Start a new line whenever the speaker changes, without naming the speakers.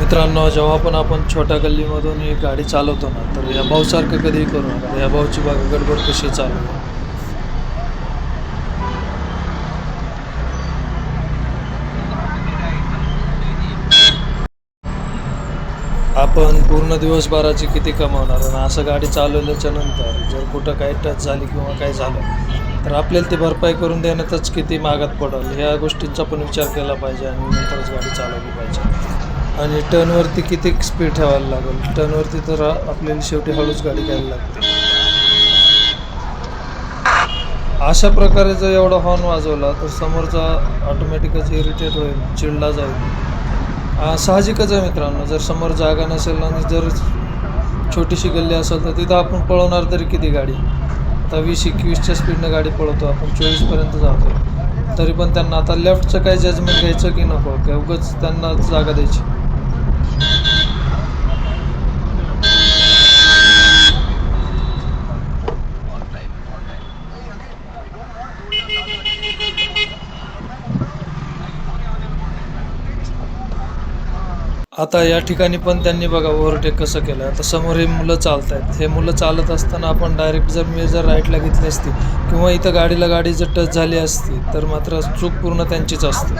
मित्रांनो, जेव्हा पण आपण छोट्या गल्लीमधून ही गाडी चालवतो ना, तर या भाऊसारखं कधीही करू नका. या भाऊची बघा गडबड कशी चालू आहे. आपण पूर्ण दिवसभराची किती कमावणार आणि असं गाडी चालवल्याच्या नंतर जर कुठं काही टच झाली किंवा काही झालं तर आपल्याला ती भरपाई करून देण्यातच किती मागात पडेल ह्या गोष्टींचा पण विचार केला पाहिजे आणि नंतरच गाडी चालवली पाहिजे. आणि टर्नवरती किती स्पीड ठेवायला लागेल. टर्नवरती तर आपल्याला शेवटी हळूच गाडी घ्यायला लागते. अशा प्रकारे जर एवढा हॉर्न वाजवला तर समोरचा ऑटोमॅटिकच इरिटेट होईल, चिडला जाईल. साहजिकच आहे मित्रांनो, जर समोर जागा नसेल आणि जर छोटीशी गल्ली असेल तर तिथं आपण पळवणार तरी किती गाडी. आता 20-21च्या स्पीडनं गाडी पळवतो आपण, 24पर्यंत जातो. तरी पण त्यांना आता लेफ्टचं काय जजमेंट घ्यायचं की नको, की उगाच त्यांना जागा द्यायची. आता या ठिकाणी पण त्यांनी बघा ओव्हरटेक कसं केलं. आता समोर हे मुलं चालत आहेत. हे मुलं चालत असताना आपण डायरेक्ट जर राईटला घेतली असती किंवा इथं गाडीला गाडी जर टच झाली असती तर मात्र चूक पूर्ण त्यांचीच असते.